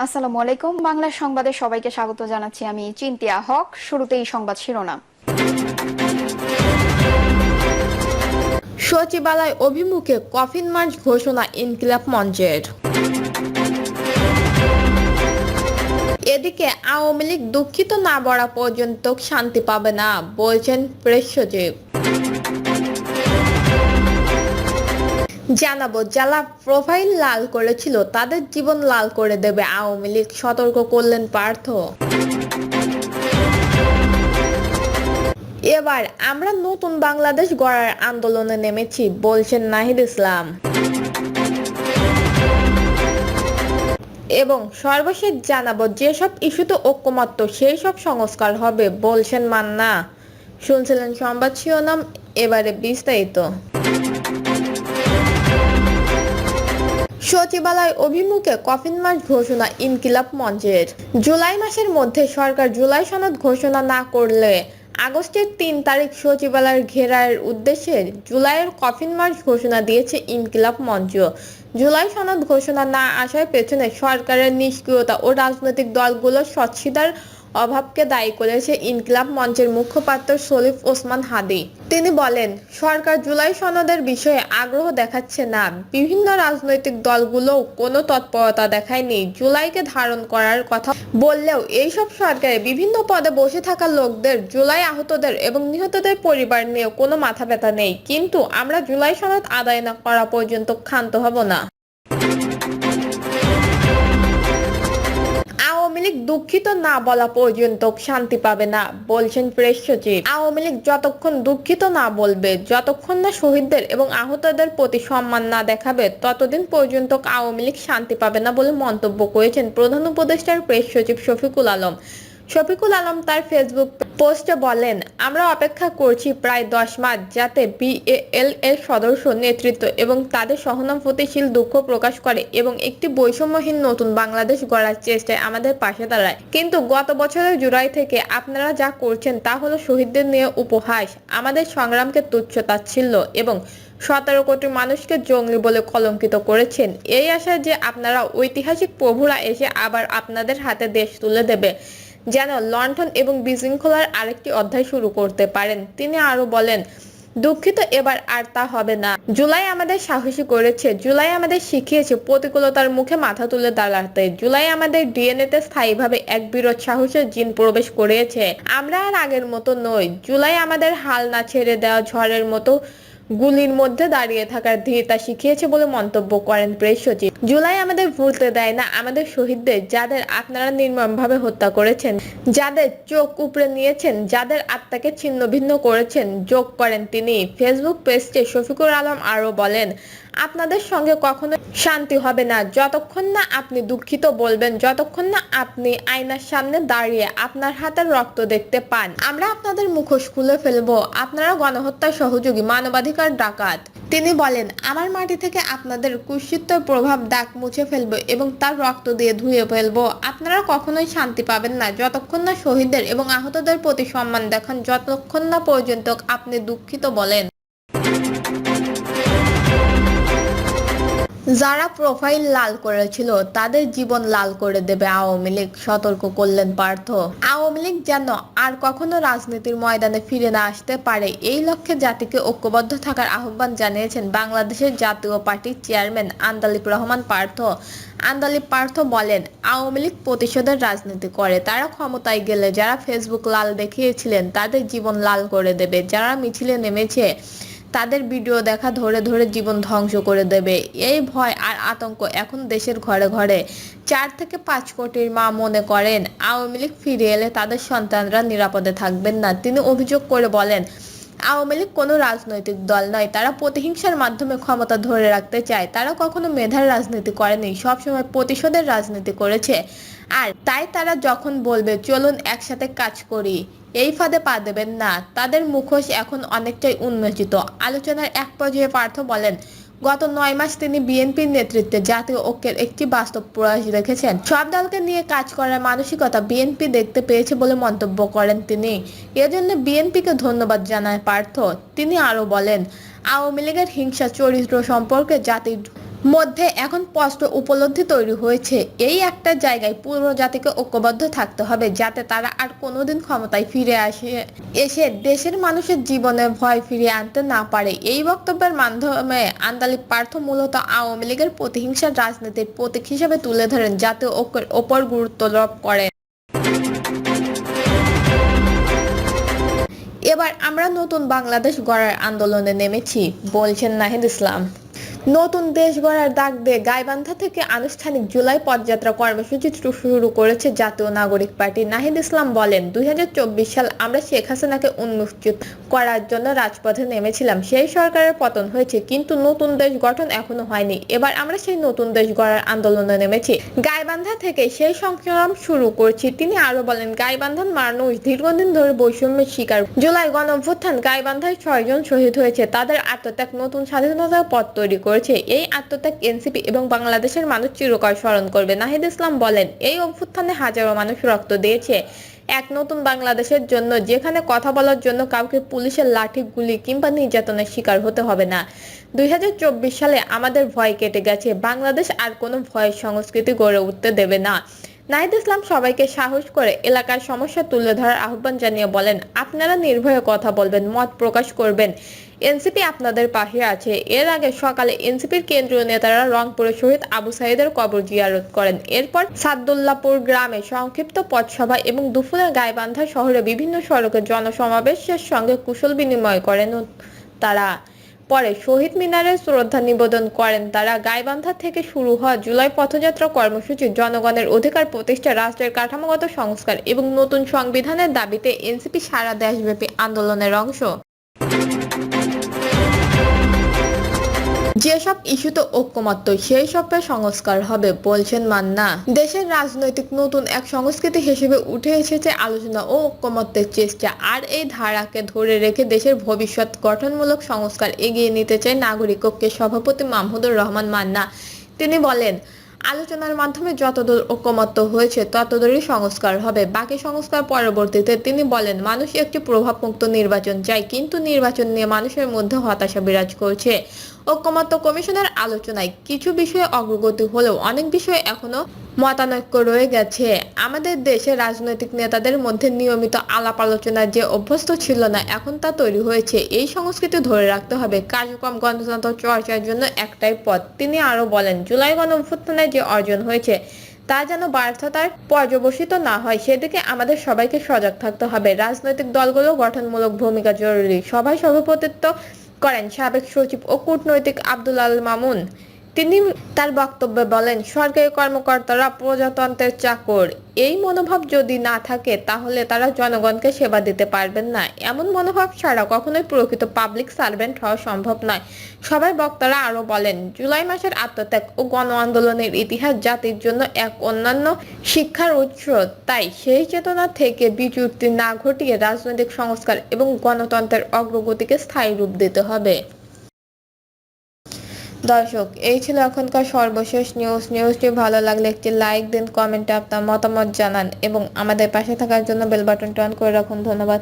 আসসালামু আলাইকুম। বাংলা সংবাদে সবাইকে স্বাগত জানাচ্ছি। আমি চিন্তিয়া হক। শুরুতেই সংবাদ শিরোনাম। সচিবালয় অভিমুখে কফিন মার্চ ঘোষণা ইনকিলাব মঞ্চের। এদিকে আওয়ামী লীগ দুঃখিত না বলা পর্যন্ত শান্তি পাবে না বলছেন প্রেস সচিব। জানাবো, যারা প্রোফাইল লাল করেছিল তাদের জীবন লাল করে দেবে আওয়ামী লীগ, সতর্ক করলেন পার্থ। এবার আমরা নতুন বাংলাদেশ গড়ার আন্দোলনে নেমেছি বলছেন নাহিদ ইসলাম। এবং সর্বশেষ জানাবো, যেসব ইস্যুতে ঐক্যমত্য সেই সব সংস্কার হবে বলছেন মান্না। শুনছিলেন সংবাদ শিরোনাম, এবারে বিস্তারিত। সচিবালয় অভিমুখে কফিন মার্চ ঘোষণা ইনকিলাব মঞ্চের। জুলাই মাসের মধ্যে সরকার জুলাই সনদ ঘোষণা না করলে আগস্টের ৩ তারিখ সচিবালয় ঘেরার উদ্দেশ্যে জুলাইয়ের কফিন মার্চ ঘোষণা দিয়েছে ইনকিলাব মঞ্চ। জুলাই সনদ ঘোষণা না আসার পেছনে সরকারের নিষ্ক্রিয়তা ও রাজনৈতিক দলগুলোর সচ্ছিদার অভাবকে দায়ী করেছে ইনকিলাব মঞ্চের মুখপাত্র সলিফ ওসমান হাদি। তিনি বলেন, সরকার জুলাই সনদের বিষয়ে আগ্রহ দেখাচ্ছে না। বিভিন্ন রাজনৈতিক দলগুলোও কোনো তৎপরতা দেখায়নি জুলাইকে ধারণ করার কথা বললেও এইসব সরকারে বিভিন্ন পদে বসে থাকা লোকদের জুলাই আহতদের এবং নিহতদের পরিবার নিয়ে কোনো মাথা ব্যথা নেই। কিন্তু আমরা জুলাই সনদ আদায় না করা পর্যন্ত ক্ষান্ত হব না। আওয়ামী লীগ দুঃখিত না বলা পর্যন্ত শান্তি পাবে না বলছেন প্রেস সচিব। আওয়ামী লীগ যতক্ষণ দুঃখিত না বলবে, যতক্ষণ না শহীদদের এবং আহতদের প্রতি সম্মান না দেখাবে, ততদিন পর্যন্ত আওয়ামী লীগ শান্তি পাবে না বলে মন্তব্য করেছেন প্রধান উপদেষ্টার প্রেস সচিব শফিকুল আলম। শফিকুল আলম তার ফেসবুক পোস্টে বলেন, আমরা অপেক্ষা করছি প্রায় ১০ মাস যাতে বিএএল-এর সদস্য নেতৃত্ব এবং তাদের সহানুভূতিশীল দুঃখ প্রকাশ করে এবং একটি বৈষম্যহীন নতুন বাংলাদেশ গড়ার চেষ্টায় আমাদের পাশে দাঁড়ায়। কিন্তু গত বছরের জুলাই থেকে আপনারা যা করছেন তা হলো শহীদদের নিয়ে উপহাস, আমাদের সংগ্রামকে তুচ্ছ-তাচ্ছিল্য এবং ১৭ কোটি মানুষকে জঙ্গি বলে কলঙ্কিত করেছেন। এই আশায় যে আপনারা ঐতিহাসিক প্রভুরা এসে আবার আপনাদের হাতে দেশ তুলে দেবে, যেন লণ্ঠন এবং বিশৃঙ্খলার আরেকটি অধ্যায় শুরু করতে পারেন। তিনি আরো বলেন, দুঃখিত, এবার আর তা হবে না। জুলাই আমাদের সাহসী করেছে, জুলাই আমাদের শিখিয়েছে প্রতিকূলতার মুখে মাথা তুলে দাঁড়াতে। জুলাই আমাদের ডিএনএতে স্থায়ীভাবে এক বিরোধ সাহসের জিন প্রবেশ করিয়েছে। আমরা আর আগের মতো নই। জুলাই আমাদের হাল না ছেড়ে দেওয়া ঝড়ের মতো গুলির মধ্যে দাঁড়িয়ে থাকার ধীরতা শিখিয়েছে বলে মন্তব্য করেন প্রেস সচিব। জুলাই আমাদের ভুলতে দেয় না আমাদের শহীদদের, যাদের আপনারা নির্মমভাবে হত্যা করেছেন, যাদের চোখ উপড়ে নিয়েছেন, যাদের আত্মাকে ছিন্ন ভিন্ন করেছেন, যোগ করেন তিনি। ফেসবুক পেজে শফিকুল আলম আরো বলেন, আপনাদের সঙ্গে কখনো শান্তি হবে না যতক্ষণ না আপনি দুঃখিত বলবেন, যতক্ষণ না আপনি আয়নার সামনে দাঁড়িয়ে আপনার হাতের রক্ত দেখতে পান। আমরা আপনাদের মুখোশ খুলে ফেলবো, আপনারা গণহত্যার সহযোগী, মানবাধিকার ডাকাত। তিনি বলেন, আমার মাটি থেকে আপনাদের কুৎসিতের প্রভাব দাগ মুছে ফেলবো এবং তার রক্ত দিয়ে ধুয়ে ফেলবো। আপনারা কখনোই শান্তি পাবেন না যতক্ষণ না শহীদদের এবং আহতদের প্রতি সম্মান দেখান, যতক্ষণ না পর্যন্ত আপনি দুঃখিত বলেন। যারা প্রোফাইল লাল করেছিল তাদের জীবন লাল করে দেবে আওয়ামী লীগ, সতর্ক করলেন পার্থ। আওয়ামী লীগ যেন আর কখনো রাজনীতির ময়দানে ফিরে না আসতে পারে, এই লক্ষ্যে জাতিকে ঐক্যবদ্ধ থাকার আহ্বান জানিয়েছেন বাংলাদেশের জাতীয় পার্টির চেয়ারম্যান আন্দালিব রহমান পার্থ। আন্দালিব পার্থ বলেন, আওয়ামী লীগ প্রতিশোধের রাজনীতি করে। তারা ক্ষমতায় গেলে যারা ফেসবুক লাল দেখিয়েছিলেন তাদের জীবন লাল করে দেবে। যারা মিছিলে নেমেছে তাদের ভিডিও দেখা ধরে ধরে জীবন ধ্বংস করে দেবে। এই ভয় আর আতঙ্ক এখন দেশের ঘরে ঘরে। ৪ থেকে ৫ কোটির মা মনে করেন আওয়ামী লীগ ফিরে এলে তাদের সন্তানরা নিরাপদে থাকবেন না। তিনি অভিযোগ করে বলেন, আওয়ামী লীগ কোনো রাজনৈতিক দল নয়, তারা প্রতিহিংসার মাধ্যমে ক্ষমতা ধরে রাখতে চায়। তারা কখনো মেধার রাজনীতি করেনি, সবসময় প্রতিশোধের রাজনীতি করেছে। আর তাই তারা যখন বলবে চলুন একসাথে কাজ করি, এই ফাঁদে পা দেবেন না। তাদের মুখোশ এখন অনেকটাই উন্মোচিত। আলোচনার এক পর্যায়ে পার্থ বলেন, গত ৯ মাস তিনি বিএনপির নেতৃত্বে জাতীয় ঐক্যের একটি বাস্তব প্রয়াস দেখেছেন। সব দলকে নিয়ে কাজ করার মানসিকতা বিএনপি দেখতে পেয়েছে বলে মন্তব্য করেন তিনি। এজন্য বিএনপিকে ধন্যবাদ জানায় পার্থ। তিনি আরো বলেন, আওয়ামী লীগের হিংসা চরিত্র সম্পর্কে জাতির মধ্যে এখন স্পষ্ট উপলব্ধি তৈরি হয়েছে। এই একটা জায়গায় পুরো জাতিকে ঐক্যবদ্ধ থাকতে হবে, যাতে তারা আর কোনোদিন ক্ষমতায় ফিরে এসে দেশের মানুষের জীবনে ভয় ফিরিয়ে আনতে না পারে। এই বক্তব্যের মাধ্যমে আন্দালিব পার্থ মূলত আওয়ামী লীগের প্রতিহিংসার রাজনীতির প্রতীক হিসেবে তুলে ধরেন, জাতীয় ঐক্যের ওপর গুরুত্ব আরোপ করেন। এবার আমরা নতুন বাংলাদেশ গড়ার আন্দোলনে নেমেছি, বলছেন নাহিদ ইসলাম। নতুন দেশ গড়ার ডাক দিয়ে গাইবান্ধা থেকে আনুষ্ঠানিক জুলাই পদযাত্রা কর্মসূচি শুরু করেছে জাতীয় নাগরিক পার্টি। নাহিদ ইসলাম বলেন, 2024 সাল আমরা শেখ হাসিনাকে উন্মোচিত করার জন্য রাজপথে নেমেছিলাম। সেই সরকারের পতন হয়েছে, কিন্তু নতুন দেশ গঠন এখনো হয়নি। এবার আমরা সেই নতুন দেশ গড়ার আন্দোলনে নেমেছি। গাইবান্ধা থেকে সেই সংগ্রাম শুরু করছি। তিনি আরো বলেন, গাইবান্ধার মানুষ দীর্ঘদিন ধরে বৈষম্যের শিকার। জুলাই গণঅভ্যুত্থান গাইবান্ধায় 6 জন শহীদ হয়েছে। তাদের আত্মত্যাগ নতুন স্বাধীনতার পথ তৈরি করেছে। এই আত্মত্যাগ এনসিপি এবং বাংলাদেশের মানুষ চিরকাল স্মরণ করবে। নাহিদ ইসলাম বলেন, এই অভ্যুত্থানে হাজারো মানুষ রক্ত দিয়েছে এক নতুন বাংলাদেশের জন্য, যেখানে কথা বলার জন্য কাউকে পুলিশের লাঠি, গুলি কিংবা নির্যাতনের শিকার হতে হবে না। 2024 সালে আমাদের ভয় কেটে গেছে। বাংলাদেশ আর কোনো ভয়ের সংস্কৃতি গড়ে উঠতে দেবে না। নাহিদ ইসলাম সবাইকে সাহস করে এলাকার সমস্যা তুলে ধরার আহ্বান জানিয়ে বলেন, আপনারা নির্ভয়ে কথা বলবেন, মত প্রকাশ করবেন। এনসিপি আপনাদের পাশে আছে। এর আগে সকালে এনসিপির কেন্দ্রীয় নেতারা রংপুরে শহীদ আবু সাইদের কবর জিয়ারত করেন। এরপর সাদুল্লাপুর গ্রামে সংক্ষিপ্ত পথসভা এবং দুপুরে গাইবান্ধা শহরে বিভিন্ন সড়কে জনসমাবেশের সঙ্গে কুশল বিনিময় করেন তারা। পরে শহীদ মিনারে শ্রদ্ধা নিবেদন করেন তারা। গাইবান্ধা থেকে শুরু হওয়া জুলাই পথযাত্রা কর্মসূচি জনগণের অধিকার প্রতিষ্ঠা, রাষ্ট্রের কাঠামোগত সংস্কার এবং নতুন সংবিধানের দাবিতে এনসিপি সারা দেশব্যাপী আন্দোলনের অংশ। যেসব ইস্যুতে ঐক্যমত্য, সেই সবে সংস্কার হবে, বলছেন মান্না। দেশের রাজনৈতিক নতুন এক সংস্কৃতি হিসেবে উঠে এসেছে আলোচনা ও ঐক্যমত্যের চেষ্টা। আর এই ধারাকে ধরে রেখে দেশের ভবিষ্যৎ গঠনমূলক সংস্কার এগিয়ে নিতে চায় নাগরিক ঐক্যের সভাপতি মাহমুদুর রহমান মান্না। তিনি বলেন, আলোচনার মাধ্যমে যতদূর ঐক্যমত্য হয়েছে ততদূরই সংস্কার হবে, বাকি সংস্কার পরবর্তীতে। তিনি বলেন, মানুষ একটি প্রভাবমুক্ত নির্বাচন চায়, কিন্তু নির্বাচন নিয়ে মানুষের মধ্যে হতাশা বিরাজ করছে। ঐক্যমত্য কমিশনের আলোচনায় কিছু বিষয়ে অগ্রগতি হলেও অনেক বিষয়ে এখনো মতানৈক্য রয়ে গেছে। আমাদের দেশের রাজনৈতিক নেতাদের মধ্যে নিয়মিত আলাপ আলোচনার যে অভ্যস্ত ছিল না, এখন তা তৈরি হয়েছে। এই সংস্কৃতি ধরে রাখতে হবে। কার্যক্রম গণতন্ত্র চর্চার জন্য একটাই পথ। তিনি আরো বলেন, জুলাই গণঅভ্যুত্থানে যে অর্জন হয়েছে তা যেন ব্যর্থতার পর্যবসিত না হয়, সেদিকে আমাদের সবাইকে সজাগ থাকতে হবে। রাজনৈতিক দলগুলো গঠনমূলক ভূমিকা জরুরি। সভায় সভাপতিত্ব করেন সাবেক সচিব ও কূটনৈতিক আব্দুল আল মামুন। তিনি তার বক্তব্যে বলেন, সরকারি কর্মকর্তারা প্রজাতন্ত্রের চাকর। এই মনোভাব যদি না থাকে, তাহলে তারা জনগণকে সেবা দিতে পারবেন না। এমন মনোভাব ছাড়া কখনোই প্রকৃত পাবলিক সার্ভেন্ট হওয়া সম্ভব নয়। সবাই বক্তারা আরো বলেন, জুলাই মাসের আত্মত্যাগ ও গণ আন্দোলনের ইতিহাস জাতির জন্য এক অন্যান্য শিক্ষার উৎস। তাই সেই চেতনা থেকে বিচ্যুতি না ঘটিয়ে রাজনৈতিক সংস্কার এবং গণতন্ত্রের অগ্রগতিকে স্থায়ী রূপ দিতে হবে। দর্শক, এই ছিল এখনকার সর্বশেষ নিউজটি ভালো লাগলে একটি লাইক দিন, কমেন্টে আপনার মতামত জানান এবং আমাদের পাশে থাকার জন্য বেল বাটনটি অন করে রাখুন। ধন্যবাদ।